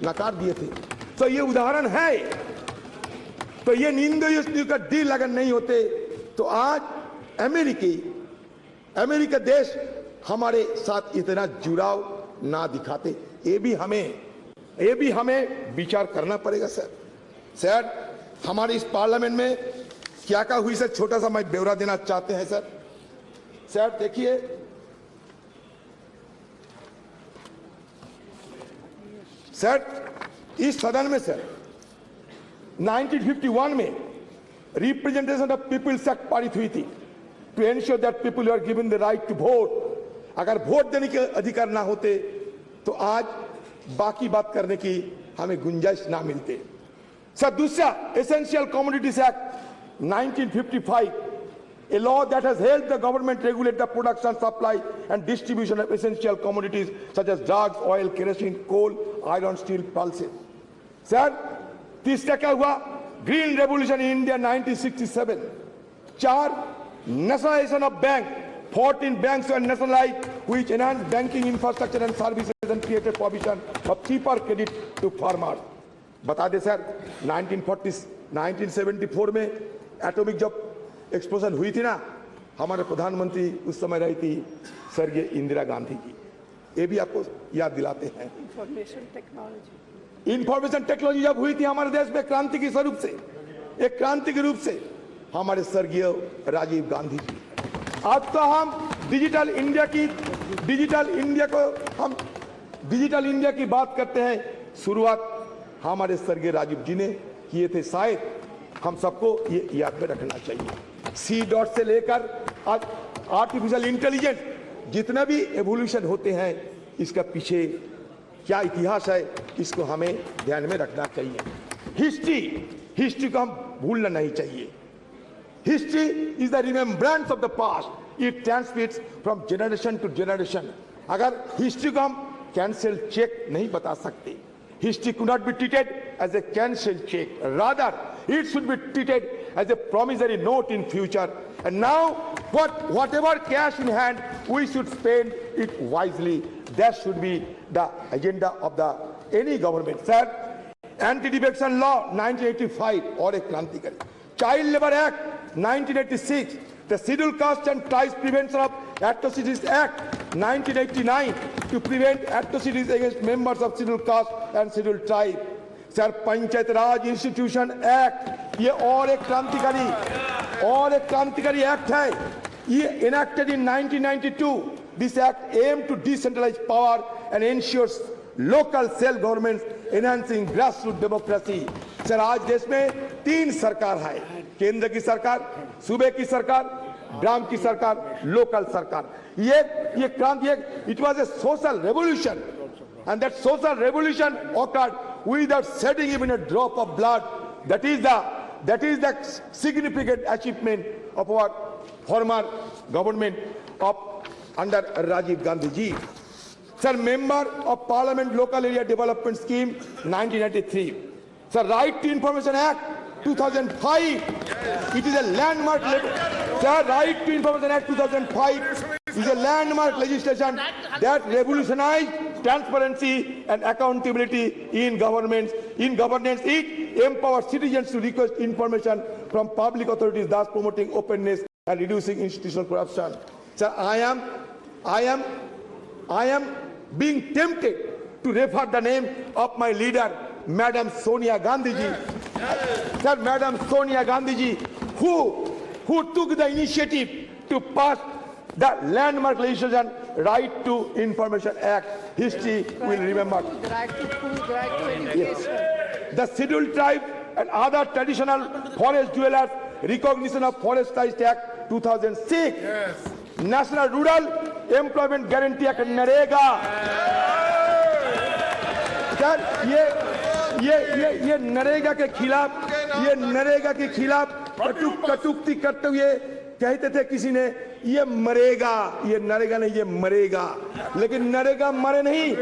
नकार दिए थे। तो ये उदाहरण है। तो ये नींदो का डील अगर नहीं होते तो आज अमेरिका देश हमारे साथ इतना जुड़ाव ना दिखाते। ये भी हमें विचार करना पड़ेगा सर। हमारे इस पार्लियामेंट में क्या क्या हुई सर, छोटा सा मैं ब्यौरा देना चाहते हैं सर। देखिए, सर इस सदन में सर 1951 में रिप्रेजेंटेशन ऑफ पीपल्स एक्ट पारित हुई थी to ensure that people are given the right to vote. अगर वोट देने के अधिकार ना होते तो आज बाकी बात करने की हमें गुंजाइश ना मिलते सर। दूसरा, essential commodities act 1955, a law that has helped the government regulate the production, supply and distribution of essential commodities such as drugs, oil, kerosene, coal, iron, steel, pulses. Sir तीसरा क्या हुआ, green revolution in India 1967। 4, nationalisation of bank, 14 banks were nationalized which enhanced banking infrastructure and services and created provision of cheaper credit to farmers। बता दे sir 1974 में atomic जब explosion हुई थी ना, हमारे प्रधानमंत्री उस समय रही थी स्वर्गीय इंदिरा गांधी जी। ये भी आपको याद दिलाते हैं। इंफॉर्मेशन टेक्नोलॉजी जब हुई थी हमारे देश में क्रांति के स्वरूप से, एक क्रांति के रूप से हमारे स्वर्गीय राजीव गांधी जी। आज तो हम डिजिटल इंडिया की बात करते हैं। शुरुआत हमारे स्वर्गीय राजीव जी ने किए थे। शायद हम सबको ये याद में रखना चाहिए। सी डॉट से लेकर आज आर्टिफिशियल इंटेलिजेंस, जितना भी एवोल्यूशन होते हैं, इसका पीछे क्या इतिहास है, इसको हमें ध्यान में रखना चाहिए। हिस्ट्री को हम भूलना नहीं चाहिए। History is the remembrance of the past, it transmits from generation to generation. अगर हिस्ट्री को हम कैंसिल चेक नहीं बता सकते, history could not be treated as a cancelled check, rather it should be treated as a promissory note in future. And now whatever cash in hand, we should spend it wisely. That should be the agenda of any government. Sir, anti-defection law 1985 और एक क्रांतिकारी, child labor act 1986, the Scheduled Caste and Tribes Prevention of Atrocities Act 1989 to prevent atrocities against members of Scheduled Caste and Scheduled Tribe. Sir panchayat Raj institution act, ये और एक क्रांतिकारी act है। ये enacted in 1992. This act aimed to decentralize power and ensures local self government, enhancing grassroots democracy. Sir आज देश में 3 सरकार है, केंद्र की सरकार, सूबे की सरकार, ग्राम की सरकार, लोकल सरकार। ये क्रांति, it was a social revolution, and that social revolution occurred without shedding even a drop of blood. That is the significant achievement of our former government under Rajiv Gandhi ji. Sir, Member of Parliament Local Area Development Scheme 1993. Sir, Right to Information Act 2005. It is a landmark. Sir, Right to Information Act 2005 is a landmark legislation that revolutionized transparency and accountability in governance. It empowers citizens to request information from public authorities, thus promoting openness and reducing institutional corruption. Sir, I am being tempted to refer the name of my leader, Madam Sonia Gandhi ji. Sir, Madam Sonia Gandhi ji, who took the initiative to pass the landmark legislation, Right to Information Act. History will remember. The right to food, the right to education. Yes. The Scheduled Tribe and other traditional forest dwellers, recognition of Forest Rights Act 2006. Yes. National Rural Employment Guarantee Act NREGA. Sir ये नरेगा के खिलाफ कटुक्ति करते हुए कहते थे किसी ने, ये मरेगा, ये नरेगा नहीं, ये मरेगा। लेकिन नरेगा मरे नहीं,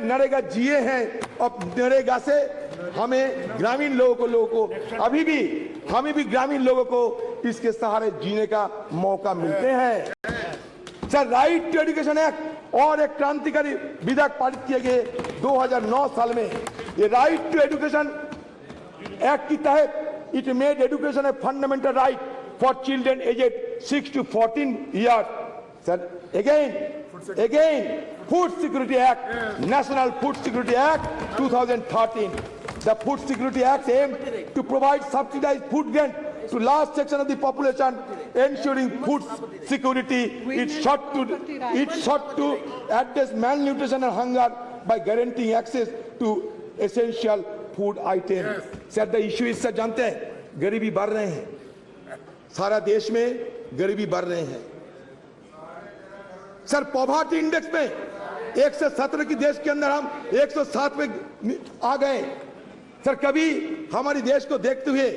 नरेगा जिए हैं। अब नरेगा से हमें ग्रामीण लोगों को हमें भी ग्रामीण लोगों को इसके सहारे जीने का मौका मिलते हैं। Sir, right to education act और एक क्रांतिकारी विधेयक पारित किए गए 2009 साल में। ये राइट टू एजुकेशन एक्ट के तहत it made education a fundamental right for children aged 6 to 14 years. Sir, again, Food Security Act, National Food Security Act 2013. The Food Security Act aimed to provide subsidized food grant to large section of the population, ensuring food security. It sought to address malnutrition and hunger by guaranteeing access to essential food items. Sir, the issue is, sir, जानते हैं, गरीबी बढ़ रहे हैं, सारा देश में गरीबी बढ़ रहे हैं। सर, पॉवर्टी इंडेक्स में 117 की देश के अंदर हम 107 में आ गए। सर, कभी हमारे देश को देखते हुए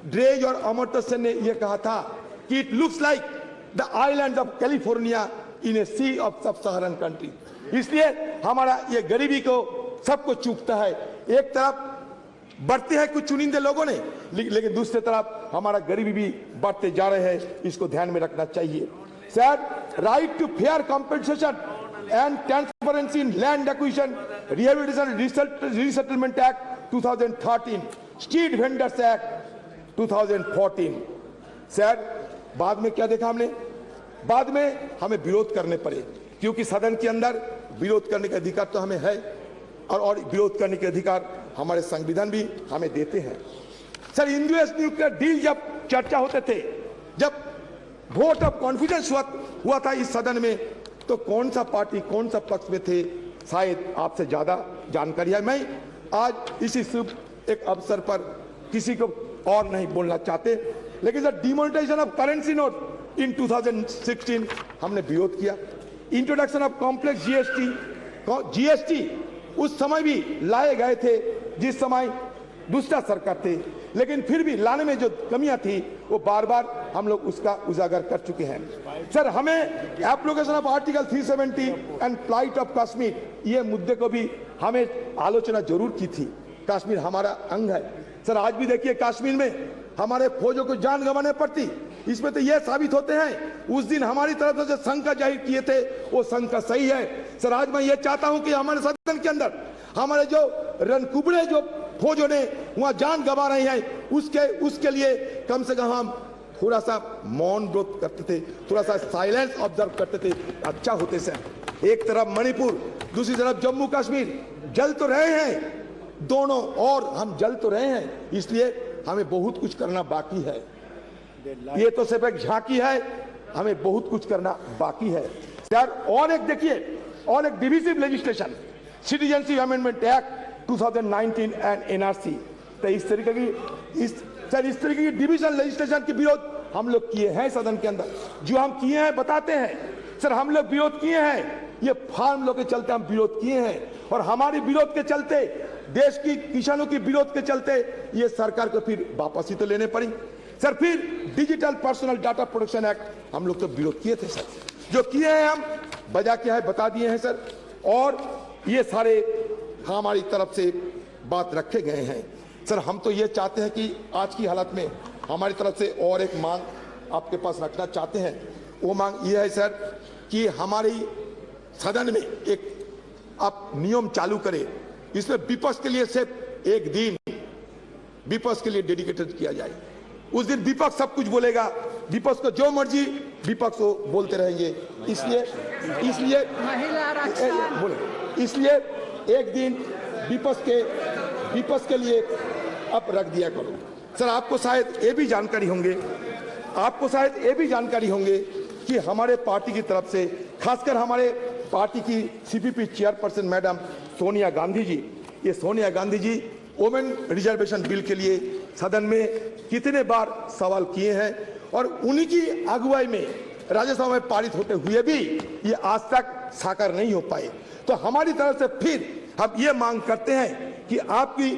ड्रेज और अमर्त्य सेन ने यह कहा था कि it looks like the islands of California in a sea of sub Saharan country. इसलिए हमारा ये गरीबी को सबको चूकता है। एक तरफ बढ़ते हैं कुछ चुनिंदे लोगों ने, लेकिन दूसरी तरफ हमारा गरीबी भी बढ़ते जा रहे हैं। इसको ध्यान में रखना चाहिए। Sir, right to fair compensation and transparency in land acquisition, rehabilitation resettlement act 2013, street vendors act 2014। Sir, बाद में क्या देखा हमने? बाद में हमें विरोध करने पड़े, क्योंकि सदन के अंदर विरोध करने का अधिकार तो हमें है और विरोध करने के अधिकार हमारे संविधान भी हमें देते हैं। सर, यूएस न्यूक्लियर डील जब चर्चा होते थे, जब वोट ऑफ कॉन्फिडेंस हुआ था इस सदन में, तो कौन सा पार्टी कौन सा पक्ष में थे, शायद आपसे ज्यादा जानकारी है। मैं आज इसी शुभ एक अवसर पर किसी को और नहीं बोलना चाहते, लेकिन sir, demonetisation of currency note in 2016 हमने विरोध किया। इंट्रोडक्शन ऑफ कॉम्प्लेक्स जीएसटी उस समय भी लाए गए थे जिस समय दूसरा सरकार थे, लेकिन फिर भी लाने में जो कमियां थी वो बार बार हम लोग उसका उजागर कर चुके हैं। सर, हमें application of article 370 and flight of Kashmir, ये मुद्दे को भी हमें आलोचना जरूर की थी। कश्मीर हमारा अंग है। सर, आज भी देखिए कश्मीर में हमारे फौजों को जान गंवाने पड़ती, इसमें तो यह साबित होते हैं उस दिन हमारी तरफ से जो शंका जाहिर किए थे वो शंका सही है। सर, आज मैं ये चाहता हूं कि हमारे सदन के अंदर हमारे जो रणकुबड़े जो फौजों ने वहां जान गंवा रहे हैं, उसके लिए कम से कम हम थोड़ा सा मौन व्रत करते थे, थोड़ा सा साइलेंस ऑब्जर्व करते थे, अच्छा होते सर। एक तरफ मणिपुर, दूसरी तरफ जम्मू कश्मीर जल तो रहे हैं दोनों, और हम जल तो रहे हैं, इसलिए हमें बहुत कुछ करना बाकी है। ये तो सिर्फ एक झांकी है, हमें बहुत कुछ करना बाकी है। सर, और एक देखिए, और एक divisive legislation, citizenship amendment act 2019 and NRC, तो इस तरीके की डिविजन लेजिस्लेशन के विरोध हम लोग किए हैं सदन के अंदर। जो हम किए हैं बताते हैं। सर, हम लोग विरोध किए हैं, ये फार्म लोग के चलते हम विरोध किए हैं, और हमारे विरोध के चलते, देश की किसानों की विरोध के चलते ये सरकार को फिर वापसी तो लेने पड़ी। सर, फिर digital personal data protection act हम लोग तो विरोध किए थे। सर, जो किए हैं हम बजा क्या है बता दिए हैं सर, और ये सारे हमारी तरफ से बात रखे गए हैं। सर, हम तो ये चाहते हैं कि आज की हालत में हमारी तरफ से और एक मांग आपके पास रखना चाहते हैं। वो मांग ये है सर कि हमारी सदन में एक आप नियम चालू करें, इसमें विपक्ष के लिए सिर्फ एक दिन विपक्ष के लिए डेडिकेटेड किया जाए। उस दिन विपक्ष सब कुछ बोलेगा, विपक्ष को जो मर्जी विपक्ष को बोलते रहेंगे, इसलिए एक दिन विपक्ष के लिए अब रख दिया करो। सर, आपको शायद ये भी जानकारी होंगे कि हमारे पार्टी की तरफ से, खासकर हमारे पार्टी की CPP chairperson madam Sonia Gandhi ji, ये Sonia Gandhi ji women reservation bill के लिए सदन में कितने बार सवाल किए हैं, और उन्हीं की अगुवाई में राज्यसभा में पारित होते हुए भी ये आज तक साकार नहीं हो पाए। तो हमारी तरफ से फिर हम ये मांग करते हैं कि आपकी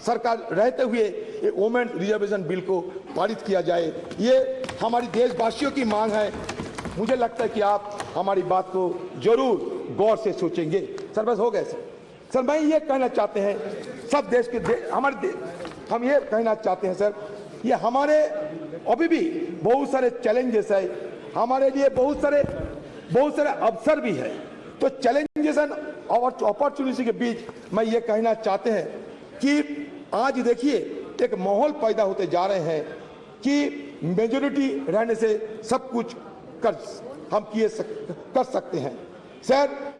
सरकार रहते हुए ये वुमेन रिजर्वेशन बिल को पारित किया जाए। ये हमारी देशवासियों की मांग है। मुझे लगता है कि आप हमारी बात को जरूर गौर से सोचेंगे। सर, बस हो गए सर, मैं ये कहना चाहते हैं सब देश के हम ये कहना चाहते हैं सर, ये हमारे अभी भी बहुत सारे चैलेंजेस है, हमारे लिए बहुत सारे अवसर भी है। तो चैलेंजेस और अपॉर्चुनिटी के बीच मैं ये कहना चाहते हैं कि आज देखिए एक माहौल पैदा होते जा रहे हैं कि मेजोरिटी रहने से सब कुछ कर सकते हैं। सर,